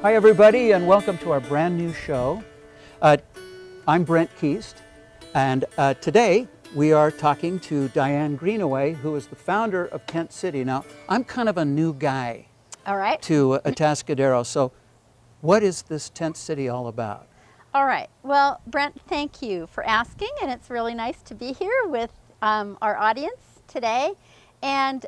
Hi everybody, and welcome to our brand new show. I'm Brent Keast, and today we are talking to Dianne Greenaway, who is the founder of Tent City. Now, I'm kind of a new guy to Atascadero, so what is this Tent City all about? All right. Well, Brent, thank you for asking, and it's really nice to be here with our audience today. And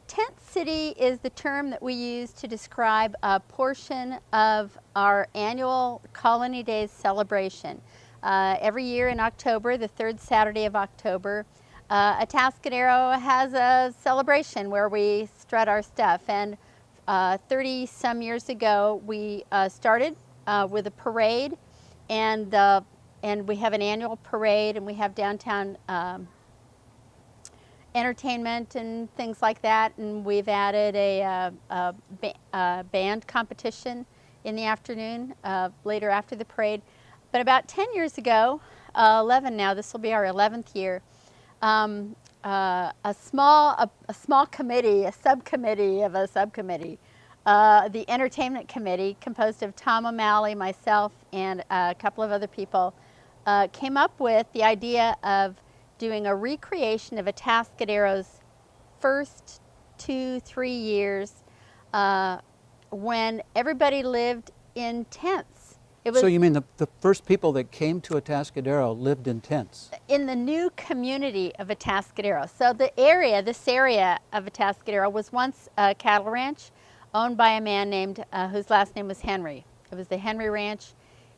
Tent City is the term that we use to describe a portion of our annual Colony Days celebration. Every year in October, the third Saturday of October, Atascadero has a celebration where we strut our stuff. And 30 some years ago, we started with a parade, and we have an annual parade, and we have downtown entertainment and things like that, and we've added a band competition in the afternoon, later after the parade. But about 10 years ago, 11 now, this will be our 11th year, a small committee, a subcommittee of a subcommittee, the entertainment committee, composed of Tom O'Malley, myself, and a couple of other people, came up with the idea of doing a recreation of Atascadero's first 2-3 years when everybody lived in tents. So you mean the first people that came to Atascadero lived in tents? In the new community of Atascadero. So this area of Atascadero was once a cattle ranch owned by a man named, whose last name was Henry. It was the Henry Ranch,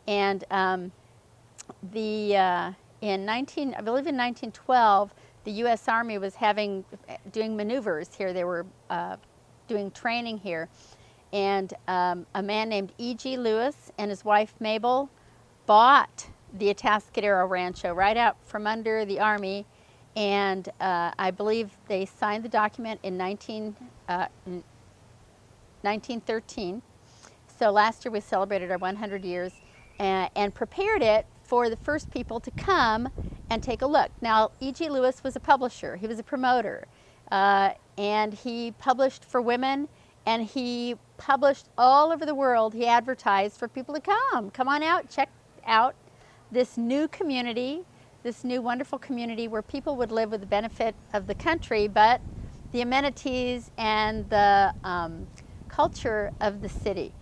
and I believe in 1912, the U.S. Army was doing maneuvers here. They were doing training here. And a man named E.G. Lewis and his wife Mabel bought the Atascadero Rancho right out from under the Army. And I believe they signed the document in 1913. So last year we celebrated our 100 years and prepared it for the first people to come and take a look. Now, E.G. Lewis was a publisher, he was a promoter, and he published for women, and he published all over the world. He advertised for people to come on out, check out this new community, this new wonderful community where people would live with the benefit of the country, but the amenities and the culture of the city.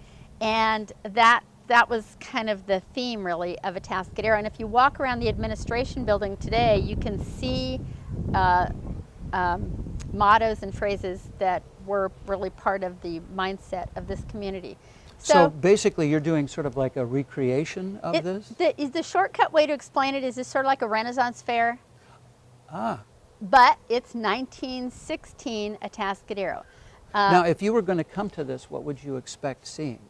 And that was kind of the theme, really, of Atascadero. And if you walk around the administration building today, you can see mottos and phrases that were really part of the mindset of this community. So basically you're doing sort of like a recreation of this? The shortcut way to explain it is it's sort of like a Renaissance fair. Ah. But it's 1916 Atascadero. Now, if you were going to come to this, what would you expect seeing?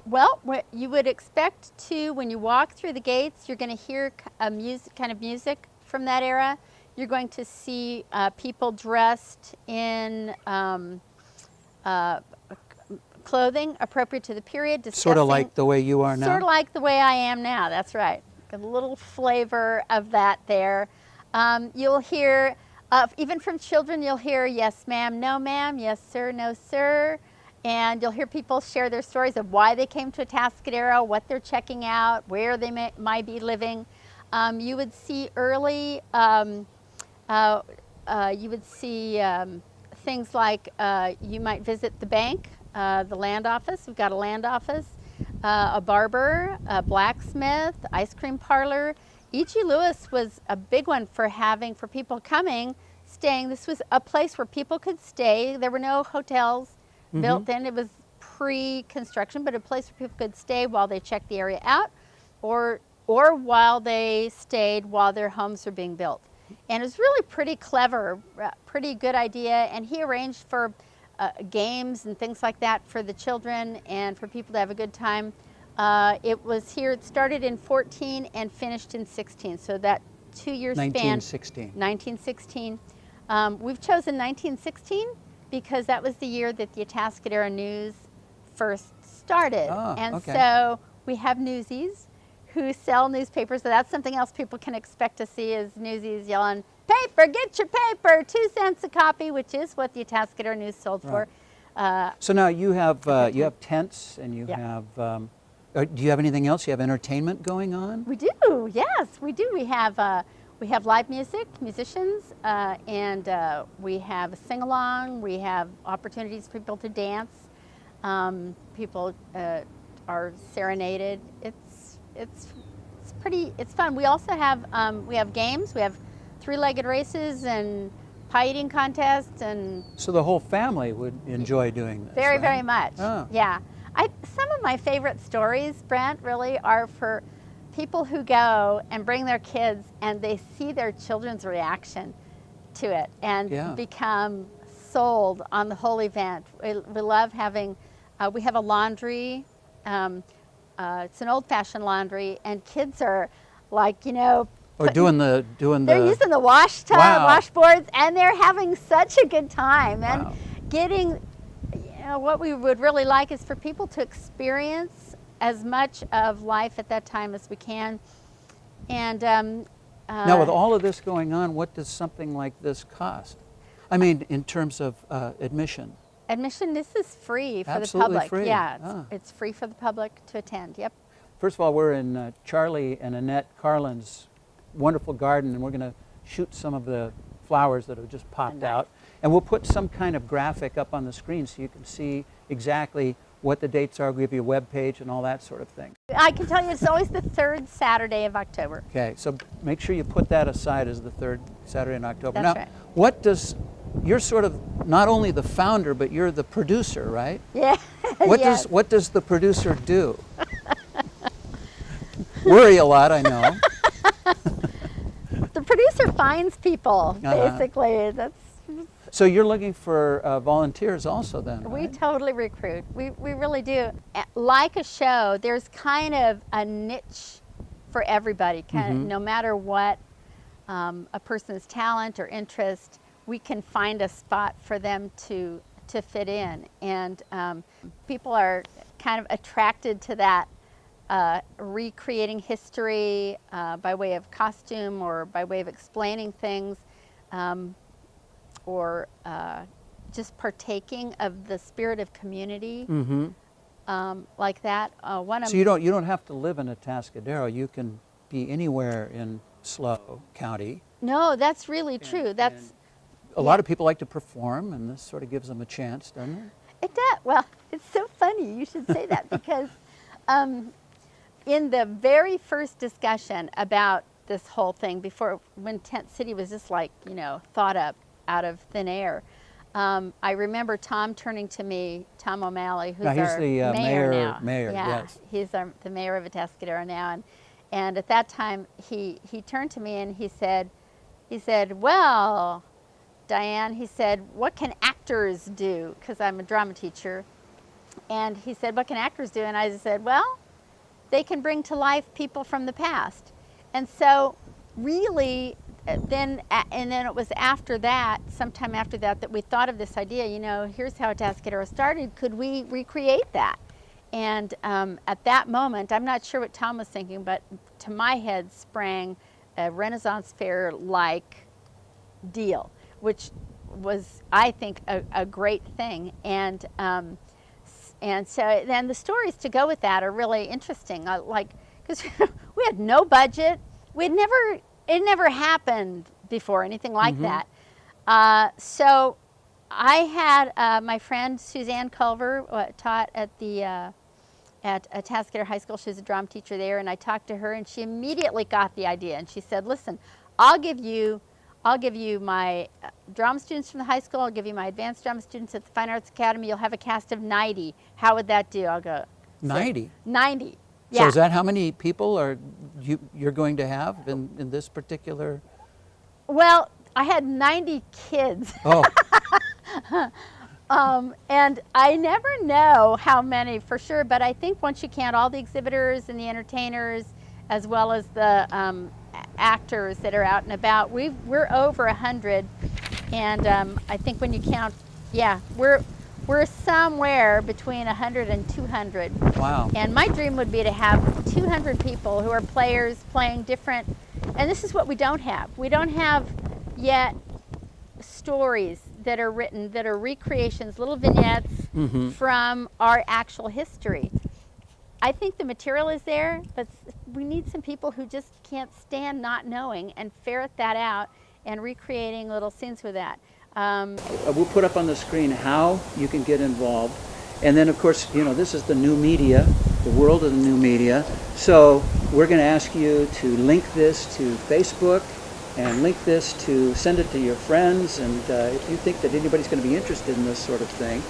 Well, what you would expect to, when you walk through the gates, you're going to hear kind of music from that era. You're going to see people dressed in clothing appropriate to the period. Sort of like the way you are now? Sort of like the way I am now, that's right. A little flavor of that there. You'll hear, even from children, you'll hear, yes ma'am, no ma'am, yes sir, no sir. And you'll hear people share their stories of why they came to Atascadero, what they're checking out, where they might be living. You would see things like you might visit the bank, the land office. We've got a land office, a barber, a blacksmith, ice cream parlor. E.G. Lewis was a big one for people coming, staying. This was a place where people could stay. There were no hotels built in. It was pre-construction, but a place where people could stay while they checked the area out, or while they stayed while their homes were being built. And it was really pretty clever, pretty good idea. And he arranged for games and things like that for the children and for people to have a good time. It started in 14 and finished in 16. So that 2-year span. 1916. 1916. We've chosen 1916 because that was the year that the Atascadero News first started. So we have newsies who sell newspapers. So that's something else people can expect to see is newsies yelling, paper, get your paper, 2 cents a copy, which is what the Atascadero News sold for. So now you have tents, and you Yeah. have. Do you have anything else? You have entertainment going on? We do, yes, we do. We have live music, musicians, and we have a sing-along. We have opportunities for people to dance. People are serenaded. It's fun. We also have games. We have three-legged races and pie eating contests, and So the whole family would enjoy doing this. very, right? very much. Oh. Yeah. Some of my favorite stories, Brent, really are for people who go and bring their kids and they see their children's reaction to it and Yeah. become sold on the whole event. We love having, we have a laundry. It's an old-fashioned laundry, and kids are like, Or doing the they're using the wash tub, Wow. washboards, and they're having such a good time. And Wow. getting, what we would really like is for people to experience as much of life at that time as we can. And Now, with all of this going on, what does something like this cost? I mean, in terms of admission. admission, this is free for Absolutely the public. free. Yeah, it's free for the public to attend. Yep. First of all, we're in Charlie and Annette Carlin's wonderful garden, and we're going to shoot some of the flowers that have just popped Nice. out. And we'll put some kind of graphic up on the screen so you can see exactly what the dates are. We'll give you a web page and all that sort of thing. I can tell you it's always the third Saturday of October. Okay, so make sure you put that aside as the third Saturday in October. That's now, right. You're sort of not only the founder, but you're the producer, right? Yeah. Yes. What does the producer do? Worry a lot, I know. The producer finds people, Uh-huh. basically. So you're looking for volunteers also then, We right? totally recruit. We really do. Like a show, there's kind of a niche for everybody. No matter what a person's talent or interest, we can find a spot for them to fit in. And people are kind of attracted to that, recreating history by way of costume or by way of explaining things. Or just partaking of the spirit of community, like that. So you don't have to live in Atascadero. You can be anywhere in SLO County. No, that's really true. And a lot of people like to perform, and this sort of gives them a chance, doesn't it? It does. Well, it's so funny you should say that because in the very first discussion about this whole thing, when Tent City was just like thought up out of thin air. I remember Tom turning to me, Tom O'Malley, who's he's our the mayor now. mayor, yeah, yes. He's the mayor of Atascadero now, and at that time he turned to me and he said, "Well, Diane," he said, "what can actors do?" Because I'm a drama teacher, and he said, "What can actors do?" And I said, "Well, they can bring to life people from the past," and so really. Then it was after that, sometime after that, that we thought of this idea, here's how Atascadero started, could we recreate that? And at that moment, I'm not sure what Tom was thinking, but to my head sprang a Renaissance Fair-like deal, which was, I think, a great thing. And so then the stories to go with that are really interesting, because we had no budget, it never happened before, anything like that. So I had my friend Suzanne Culver taught at Atascadero High School. She was a drama teacher there, and I talked to her, and she immediately got the idea. And she said, "Listen, I'll give you my drama students from the high school. I'll give you my advanced drama students at the Fine Arts Academy. You'll have a cast of 90. How would that do?" I'll go. 90. 90. So Yeah. is that how many people you're going to have in this particular? Well, I had 90 kids. Oh, And I never know how many for sure, but I think once you count all the exhibitors and the entertainers, as well as the actors that are out and about, we're over 100. And I think when you count, we're somewhere between 100 and 200. wow. And my dream would be to have 200 people who are players playing different, and this is what we don't have. We don't have yet stories that are written that are recreations, little vignettes from our actual history. I think the material is there, but we need some people who just can't stand not knowing and ferret that out and recreating little scenes with that. We'll put up on the screen how you can get involved. And then, of course, you know, this is the new media, the world of the new media. So we're going to ask you to link this to Facebook and link this to, send it to your friends. And if you think that anybody's going to be interested in this sort of thing,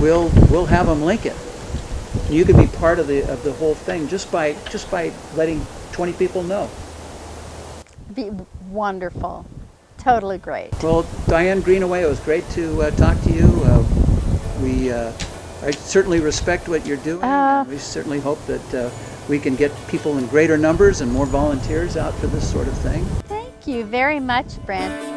we'll have them link it. You can be part of the whole thing just by letting 20 people know. Be wonderful. Totally great. Well, Dianne Greenaway, it was great to talk to you. I certainly respect what you're doing. And we certainly hope that we can get people in greater numbers and more volunteers out for this sort of thing. Thank you very much, Brent.